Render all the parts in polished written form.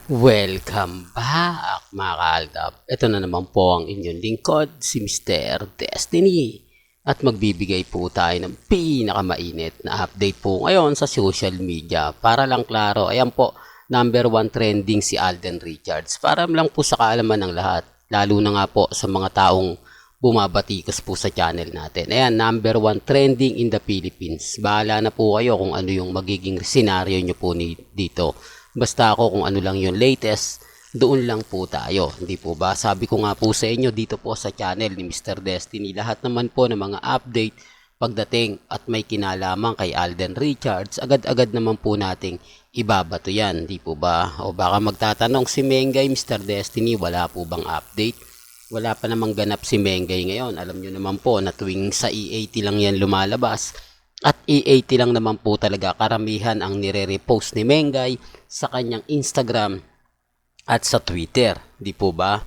Welcome back mga kaaldab. Ito na naman po ang inyong lingkod, si Mr. Destiny. At magbibigay po tayo ng pinakamainit na update po ngayon sa social media. Para lang klaro, ayan po, number 1 trending si Alden Richards. Para lang po sa kaalaman ng lahat, lalo na nga po sa mga taong bumabatikas po sa channel natin. Ayan, number 1 trending in the Philippines. Bahala na po kayo kung ano yung magiging senaryo nyo po dito. Basta ako kung ano lang yung latest, doon lang po tayo. Hindi po ba? Sabi ko nga po sa inyo dito po sa channel ni Mr. Destiny, lahat naman po ng mga update pagdating at may kinalaman kay Alden Richards, agad-agad naman po nating ibabato yan. Hindi po ba? O baka magtatanong si Mengay, Mr. Destiny, wala po bang update? Wala pa namang ganap si Mengay ngayon. Alam nyo naman po na tuwing sa E80 lang yan lumalabas. At E80 lang naman po talaga karamihan ang nire-repost ni Mengay sa kanyang Instagram at sa Twitter. Di po ba?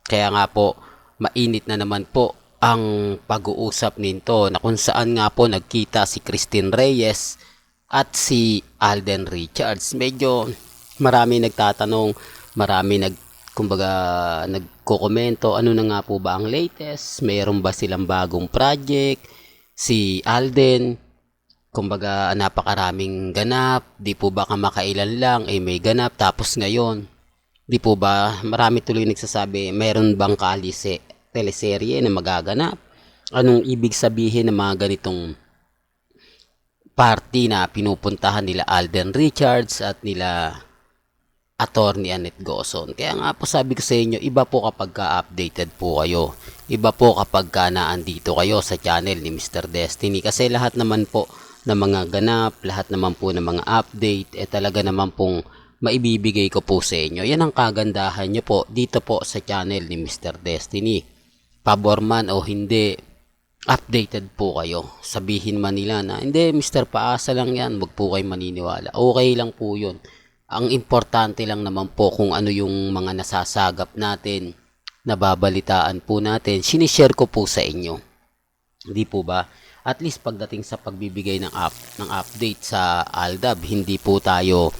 Kaya nga po, mainit na naman po ang pag-uusap nito na kung saan nga po nagkita si Christine Reyes at si Alden Richards. Medyo marami nagtatanong, marami nagko-komento, ano na nga po ba ang latest? Mayroon ba silang bagong project? Si Alden, kumbaga napakaraming ganap, di po ba kamakailan lang may ganap, tapos ngayon, di po ba marami tuloy nagsasabi, meron bang teleserye na magaganap? Anong ibig sabihin ng mga ganitong party na pinupuntahan nila Alden Richards at nila Attorney Annette Gozon? Kaya nga po sabi ko sa inyo, iba po kapag ka-updated po kayo. Iba po kapag ka naandito kayo sa channel ni Mr. Destiny. Kasi lahat naman po ng mga ganap, lahat naman po ng mga update, talaga naman pong maibibigay ko po sa inyo. Yan ang kagandahan nyo po dito po sa channel ni Mr. Destiny. Pabor man o hindi, updated po kayo. Sabihin man nila na, hindi Mr. Paasa lang yan, wag po kayo maniniwala. Okay lang po yun. Ang importante lang naman po kung ano yung mga nasasagap natin, nababalitaan po natin, sinishare ko po sa inyo. Hindi po ba? At least pagdating sa pagbibigay ng update sa Aldab, hindi po tayo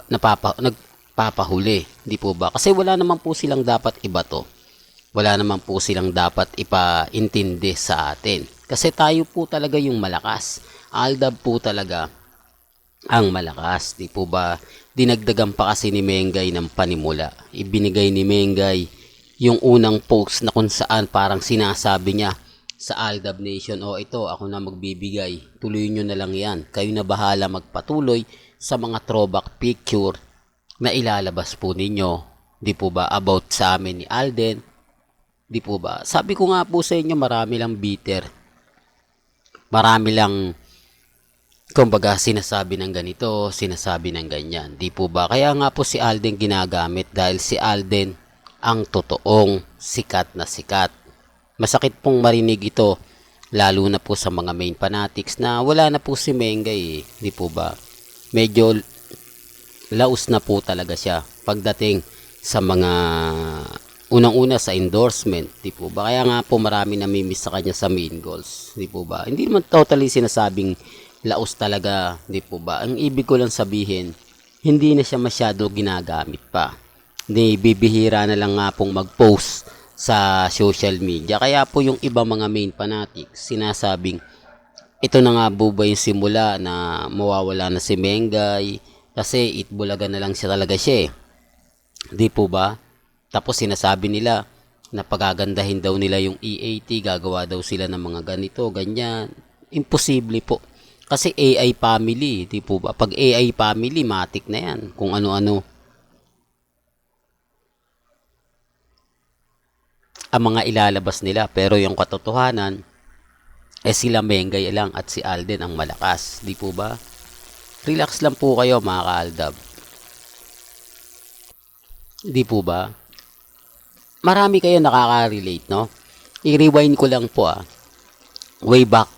nagpapahuli, hindi po ba? Kasi wala naman po silang dapat ibato. Wala naman po silang dapat ipaintindi sa atin. Kasi tayo po talaga yung malakas. Aldab po talaga ang malakas, di po ba? Dinagdagan pa kasi ni Mengay ng panimula. Ibinigay ni Mengay yung unang post na kung saan parang sinasabi niya sa Aldab Nation, ito ako na magbibigay, tuloy nyo na lang yan, kayo na bahala magpatuloy sa mga throwback picture na ilalabas po ninyo, di po ba, about sa amin ni Alden, di po ba? Sabi ko nga po sa inyo, marami lang bitter, marami lang kumbaga sinasabi ng ganito, sinasabi ng ganyan, di po ba? Kaya nga po si Alden ginagamit dahil si Alden ang totoong sikat na sikat. Masakit pong marinig ito, lalo na po sa mga main fanatics na wala na po si Mengay di po ba? Medyo laos na po talaga siya pagdating sa mga unang-una sa endorsement, di po ba? Kaya nga po marami namimiss sa kanya sa main goals, di po ba? Hindi naman totally sinasabing laos talaga, di po ba? Ang ibig ko lang sabihin, hindi na siya masyado ginagamit pa. Hindi, bibihira na lang nga pong mag-post sa social media. Kaya po yung iba mga main fanatics sinasabing ito na nga po ba yung simula na mawawala na si Mengay kasi Itbulaga na lang siya talaga siya di po ba? Tapos sinasabi nila na pagagandahin daw nila yung E80, gagawa daw sila ng mga ganito, ganyan. Imposible po. Kasi AI family, di po ba? Pag AI family, matik na yan. Kung ano-ano ang mga ilalabas nila, pero yung katotohanan sila Mengay lang at si Alden ang malakas, di po ba? Relax lang po kayo mga kaaldab, di po ba? Marami kayo nakaka-relate, no? I-rewind ko lang po way back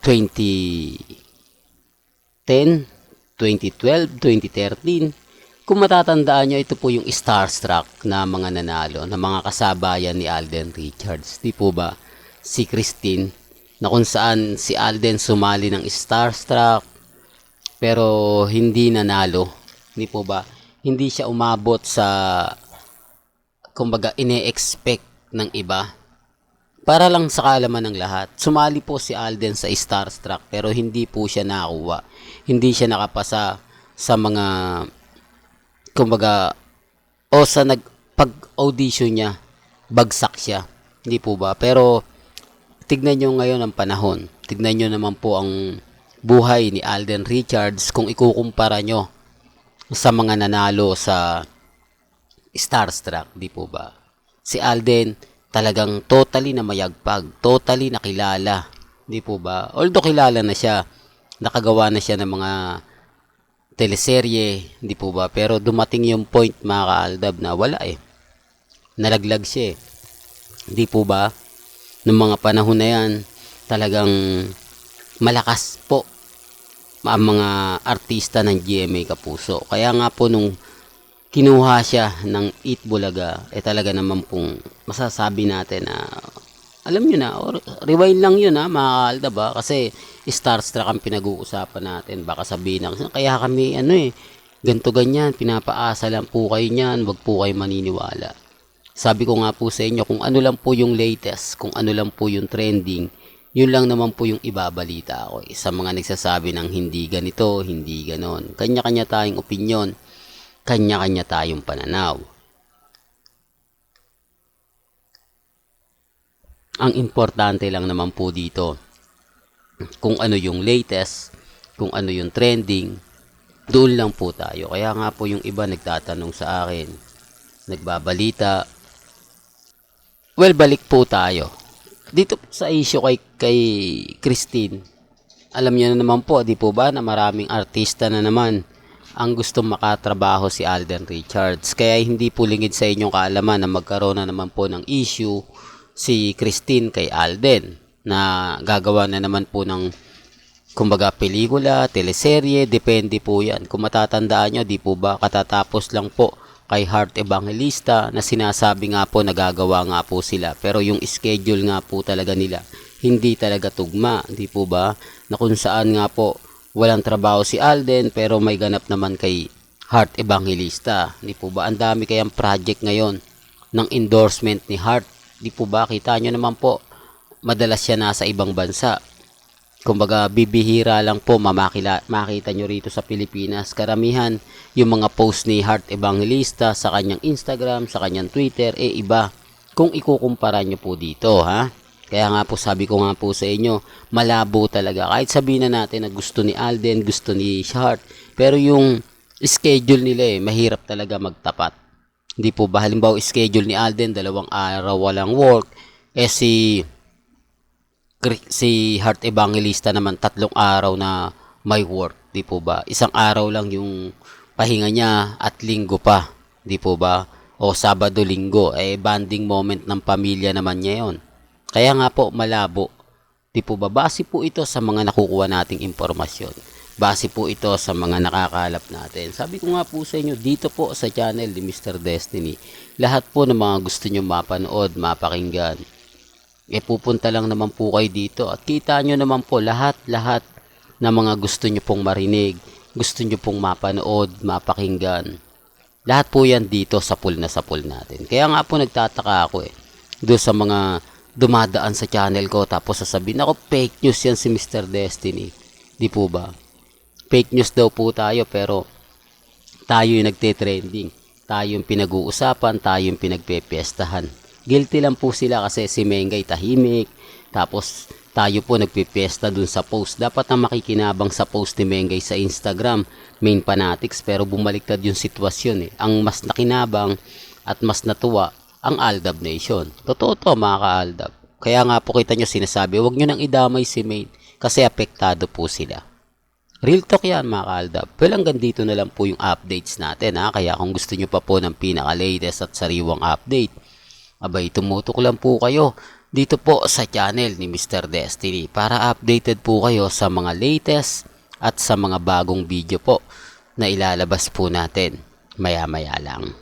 2010, 2012, 2013. Kung matatandaan nyo, ito po yung starstruck na mga nanalo, na mga kasabayan ni Alden Richards. Di po ba? Si Christine, na kung saan si Alden sumali ng starstruck, pero hindi nanalo. Hindi po ba? Hindi siya umabot sa kumbaga ine-expect ng iba. Para lang sa kaalaman ng lahat, sumali po si Alden sa Starstruck pero hindi po siya nakakuha. Hindi siya nakapasa sa mga kumbaga o sa pag-audition niya, bagsak siya. Hindi po ba? Pero tignan nyo ngayon ang panahon. Tignan nyo naman po ang buhay ni Alden Richards kung ikukumpara nyo sa mga nanalo sa Starstruck, di po ba? Si Alden talagang totally na mayagpag, totally nakilala, di po ba? Although kilala na siya, nakagawa na siya ng mga teleserye, di po ba? Pero dumating yung point mga kaaldab na wala eh. Nalaglag siya eh. Di po ba? Noong mga panahon na yan, talagang malakas po ang mga artista ng GMA Kapuso. Kaya nga po nung kinuha siya ng Eat Bulaga, talaga naman pong masasabi natin na, alam nyo na, or rewind lang yun ha, mga kaaldab ba? Kasi Starstruck ang pinag-uusapan natin. Baka sabihin na, kaya kami, ganto ganyan, pinapaasa lang po kayo niyan, wag po kayo maniniwala. Sabi ko nga po sa inyo, kung ano lang po yung latest, kung ano lang po yung trending, yun lang naman po yung ibabalita ko. Sa mga nagsasabi ng hindi ganito, hindi ganon. Kanya-kanya tayong opinyon, kanya-kanya tayong pananaw. Ang importante lang naman po dito, kung ano yung latest, kung ano yung trending, doon lang po tayo. Kaya nga po yung iba nagtatanong sa akin, nagbabalita. Well, balik po tayo. Dito po sa issue kay Christine, alam niyo na naman po, di po ba, na maraming artista na naman ang gustong makatrabaho si Alden Richards. Kaya hindi po lingid sa inyong kaalaman na magkaroon na naman po ng issue si Christine kay Alden na gagawa na naman po ng kumbaga pelikula, teleserye, depende po yan. Kung matatandaan nyo, di po ba, katatapos lang po kay Heart Evangelista na sinasabi nga po nagagawa nga po sila. Pero yung schedule nga po talaga nila, hindi talaga tugma, di po ba? Na kung saan nga po walang trabaho si Alden pero may ganap naman kay Heart Evangelista. Di po ba? Ang dami kayang project ngayon ng endorsement ni Heart. Di po ba? Kita nyo naman po, madalas siya nasa ibang bansa. Kumbaga, bibihira lang po makita nyo rito sa Pilipinas. Karamihan, yung mga post ni Heart Evangelista sa kanyang Instagram, sa kanyang Twitter, iba. Kung ikukumpara nyo po dito, ha? Kaya nga po, sabi ko nga po sa inyo, malabo talaga. Kahit sabihin na natin na gusto ni Alden, gusto ni Heart, pero yung schedule nila mahirap talaga magtapat. Hindi po ba? Halimbawa, schedule ni Alden, 2 araw walang work, si Heart Evangelista naman 3 araw na may work, di po ba? 1 araw lang yung pahinga niya at linggo pa, di po ba? O Sabado, Linggo, banding moment ng pamilya naman niya yon. Kaya nga po malabo, di po ba? Base po ito sa mga nakukuha nating impormasyon. Base po ito sa mga nakakalap natin. Sabi ko nga po sa inyo, dito po sa channel ni Mr. Destiny, lahat po ng mga gusto nyo mapanood, mapakinggan, pupunta lang naman po kayo dito at kita nyo naman po lahat-lahat na mga gusto nyo pong marinig, gusto nyo pong mapanood, mapakinggan. Lahat po yan dito sa pool natin. Kaya nga po nagtataka ako doon sa mga dumadaan sa channel ko tapos sasabihin ako fake news yan si Mr. Destiny. Di po ba? Fake news daw po tayo pero tayo yung nagte-trending. Tayo yung pinag-uusapan, tayo yung pinagpepiestahan. Guilty lang po sila kasi si Mengay tahimik. Tapos tayo po nagpipiesta dun sa post. Dapat na makikinabang sa post ni Mengay sa Instagram, main fanatics, pero bumaliktad yung sitwasyon Ang mas nakinabang at mas natuwa ang Aldab Nation. Totoo to mga ka-Aldab. Kaya nga po kita nyo sinasabi, huwag nyo nang idamay si main kasi apektado po sila. Real talk yan mga ka-Aldab. Well, hanggang dito na lang po yung updates natin Kaya kung gusto nyo pa po ng pinaka-latest at sariwang update, abay tumutok lang po kayo dito po sa channel ni Mr. Destiny para updated po kayo sa mga latest at sa mga bagong video po na ilalabas po natin maya-maya lang.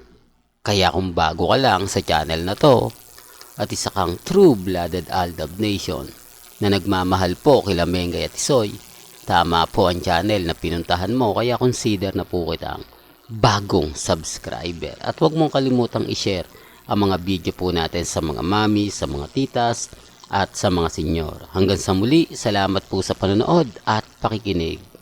Kaya kung bago ka lang sa channel na to at isa kang true-blooded Aldab Nation na nagmamahal po kila Mengay at Isoy, tama po ang channel na pinuntahan mo, kaya consider na po kitang bagong subscriber. At huwag mong kalimutang i-share ang mga video po natin sa mga mami, sa mga titas, at sa mga senyor. Hanggang sa muli, salamat po sa panonood at pakikinig.